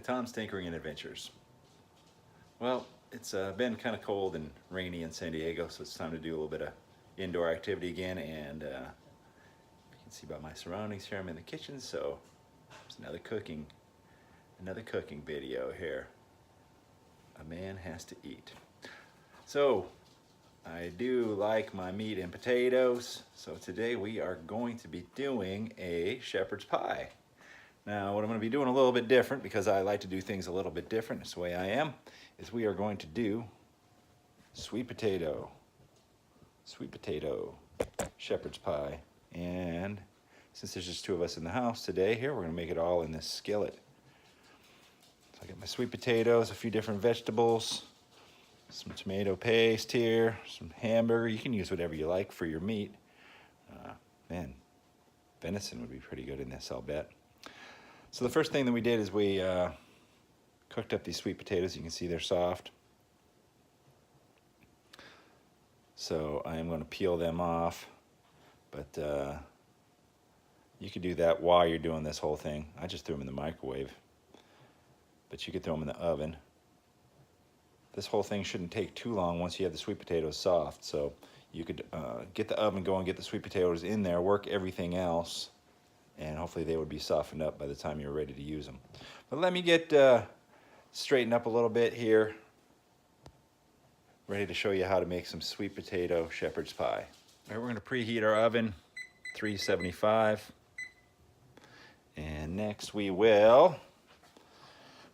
Tom's Tinkering and Adventures. Well, it's been kind of cold and rainy in San Diego, so it's time to do a little bit of indoor activity again. And you can see by my surroundings here, I'm in the kitchen, so it's another cooking video here. A man has to eat. So I do like my meat and potatoes, so today we are going to be doing a shepherd's pie. Now what I'm going to be doing a little bit different, because I like to do things a little bit different, it's the way I am, is we are going to do sweet potato shepherd's pie. And since there's just two of us in the house today here, we're going to make it all in this skillet. So I got my sweet potatoes, a few different vegetables, some tomato paste here, some hamburger. You can use whatever you like for your meat. Man, venison would be pretty good in this, I'll bet. So the first thing that we did is we cooked up these sweet potatoes. You can see they're soft. So I am going to peel them off, but you could do that while you're doing this whole thing. I just threw them in the microwave, but you could throw them in the oven. This whole thing shouldn't take too long once you have the sweet potatoes soft. So you could get the oven going, get the sweet potatoes in there, work everything else, and hopefully they would be softened up by the time you're ready to use them. But let me get straightened up a little bit here. Ready to show you how to make some sweet potato shepherd's pie. All right, we're going to preheat our oven, 375. And next we will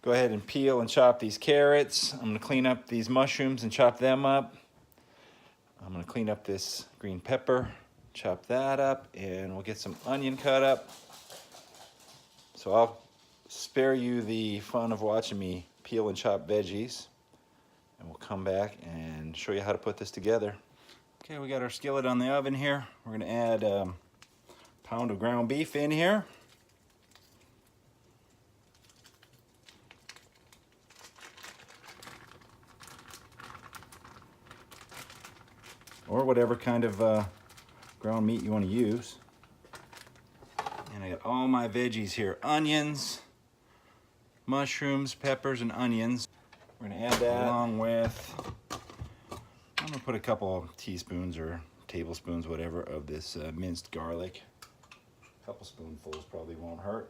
go ahead and peel and chop these carrots. I'm going to clean up these mushrooms and chop them up. I'm going to clean up this green pepper, chop that up, and we'll get some onion cut up. So I'll spare you the fun of watching me peel and chop veggies, and we'll come back and show you how to put this together. Okay, we got our skillet on the oven here. We're going to add a pound of ground beef in here. Or whatever kind of ground meat you want to use. And I got all my veggies here. Onions, mushrooms, peppers, and onions. We're going to add that along with, I'm going to put a couple of teaspoons or tablespoons, whatever, of this minced garlic. A couple spoonfuls probably won't hurt.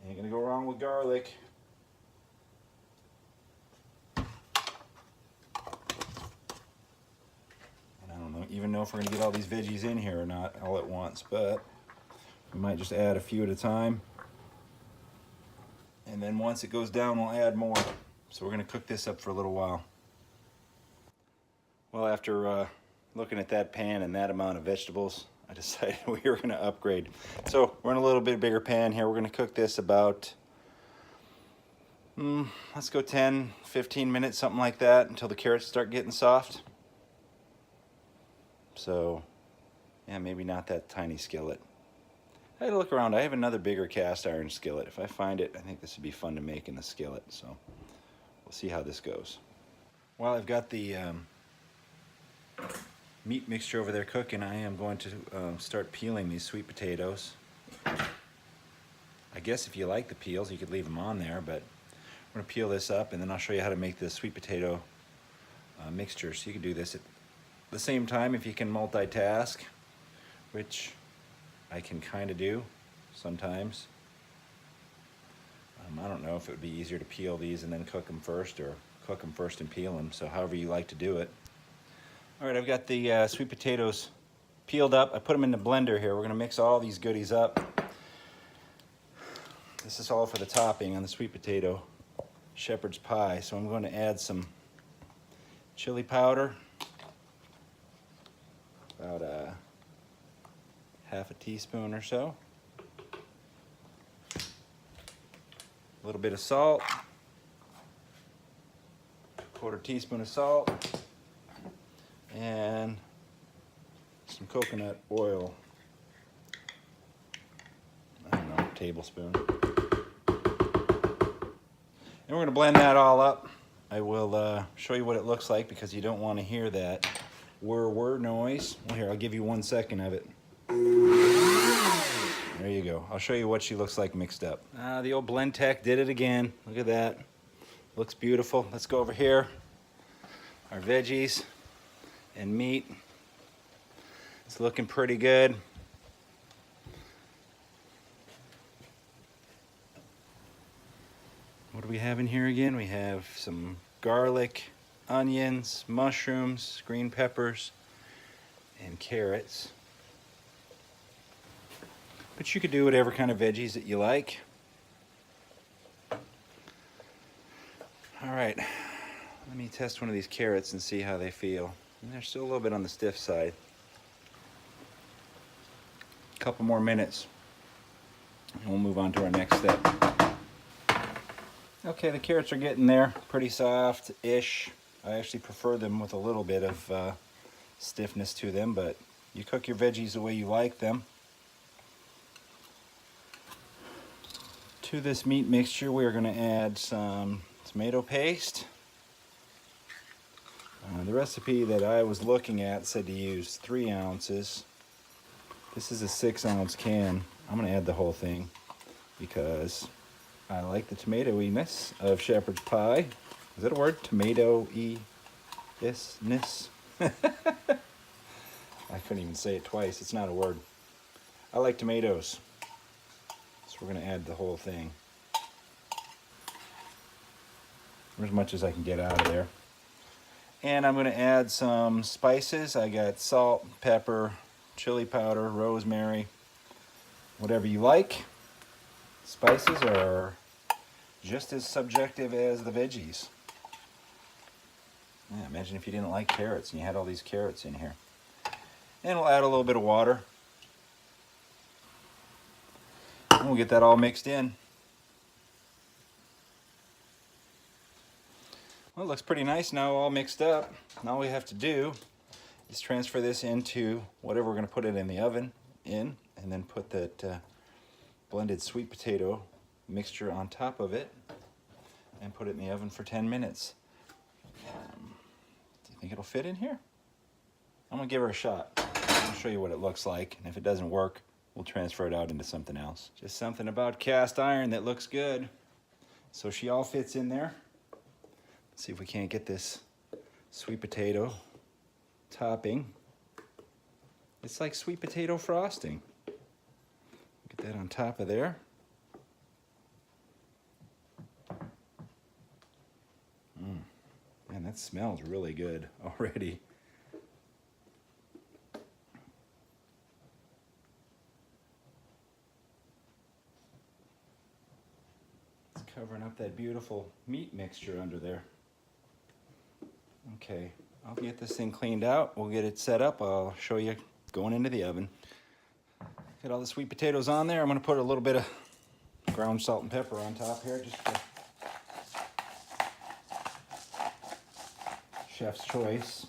Ain't going to go wrong with garlic. Even know if we're going to get all these veggies in here or not all at once, but we might just add a few at a time, and then once it goes down we'll add more. So we're going to cook this up for a little while. Well, after looking at that pan and that amount of vegetables, I decided we were going to upgrade. So we're in a little bit bigger pan here. We're going to cook this about let's go 10-15 minutes, something like that, until the carrots start getting soft. So, yeah, maybe not that tiny skillet. I had to look around. I have another bigger cast iron skillet. If I find it, I think this would be fun to make in the skillet. So, we'll see how this goes. While I've got the meat mixture over there cooking, I am going to start peeling these sweet potatoes. I guess if you like the peels, you could leave them on there, but I'm going to peel this up, and then I'll show you how to make the sweet potato mixture. So you can do this at the same time if you can multitask, which I can kind of do sometimes. I don't know if it would be easier to peel these and then cook them first, or cook them first and peel them, so however you like to do it. All right, I've got the sweet potatoes peeled up. I put them in the blender here. We're going to mix all these goodies up. This is all for the topping on the sweet potato shepherd's pie. So I'm going to add some chili powder, about half a teaspoon or so. A little bit of salt, quarter teaspoon of salt, and some coconut oil. I don't know, a tablespoon. And we're going to blend that all up. I will show you what it looks like, because you don't want to hear that whir noise. Well, here, I'll give you 1 second of it. There you go. I'll show you what she looks like mixed up. The old Blend Tech did it again. Look at that. Looks beautiful. Let's go over here. Our veggies and meat. It's looking pretty good. What do we have in here again? We have some garlic, onions, mushrooms, green peppers, and carrots. But you could do whatever kind of veggies that you like. All right, let me test one of these carrots and see how they feel. And they're still a little bit on the stiff side. A couple more minutes, and we'll move on to our next step. Okay, the carrots are getting there, pretty soft-ish. I actually prefer them with a little bit of stiffness to them, but you cook your veggies the way you like them. To this meat mixture, we're going to add some tomato paste. The recipe that I was looking at said to use 3 ounces. This is a 6-ounce can. I'm going to add the whole thing because I like the tomatoiness of shepherd's pie. Is that a word? Tomato-y-ness? I couldn't even say it twice. It's not a word. I like tomatoes. So we're going to add the whole thing. As much as I can get out of there. And I'm going to add some spices. I got salt, pepper, chili powder, rosemary, whatever you like. Spices are just as subjective as the veggies. Yeah, imagine if you didn't like carrots and you had all these carrots in here. And we'll add a little bit of water. And we'll get that all mixed in. Well, it looks pretty nice now, all mixed up. Now all we have to do is transfer this into whatever we're going to put it in the oven and then put that blended sweet potato mixture on top of it and put it in the oven for 10 minutes. Do you think it'll fit in here? I'm going to give her a shot. I'll show you what it looks like, and if it doesn't work, we'll transfer it out into something else. Just something about cast iron that looks good. So she all fits in there. Let's see if we can't get this sweet potato topping. It's like sweet potato frosting. Get that on top of there. Man, that smells really good already. It's covering up that beautiful meat mixture under there. Okay, I'll get this thing cleaned out. We'll get it set up. I'll show you going into the oven. Get all the sweet potatoes on there. I'm going to put a little bit of ground salt and pepper on top here, just for chef's choice.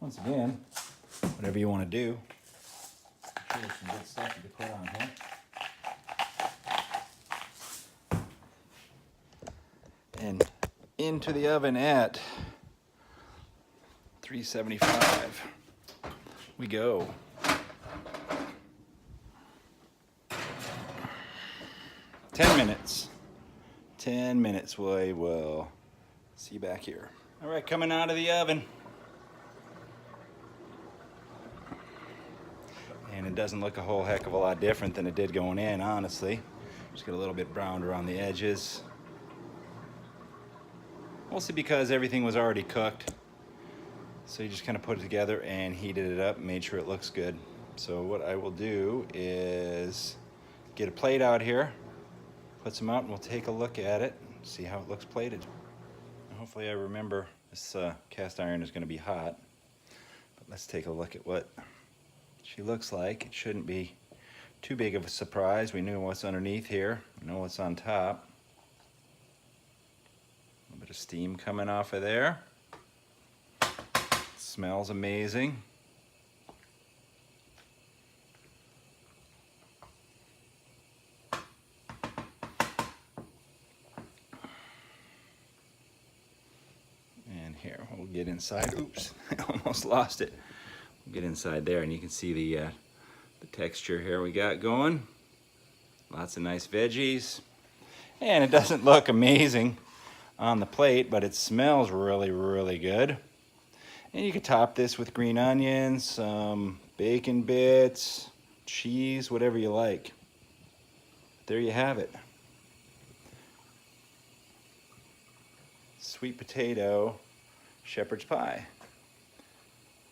Once again, whatever you want to do. I'm sure there's some good stuff you could put on here. And into the oven at 375 we go. 10 minutes. 10 minutes. We will see you back here. All right, coming out of the oven. And it doesn't look a whole heck of a lot different than it did going in, honestly. Just get a little bit browned around the edges. Mostly because everything was already cooked. So you just kind of put it together and heated it up and made sure it looks good. So what I will do is get a plate out here, put some out, and we'll take a look at it, see how it looks plated. Hopefully I remember this cast iron is going to be hot. But let's take a look at what she looks like. It shouldn't be too big of a surprise. We knew what's underneath here. We know what's on top. A little bit of steam coming off of there. Smells amazing. And here, we'll get inside. Oops, I almost lost it. We'll get inside there and you can see the texture here we got going. Lots of nice veggies. And it doesn't look amazing on the plate, but it smells really, really good. And you could top this with green onions, some bacon bits, cheese, whatever you like. There you have it. Sweet potato shepherd's pie.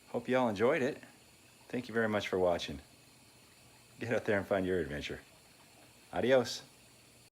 Hope you all enjoyed it. Thank you very much for watching. Get out there and find your adventure. Adios.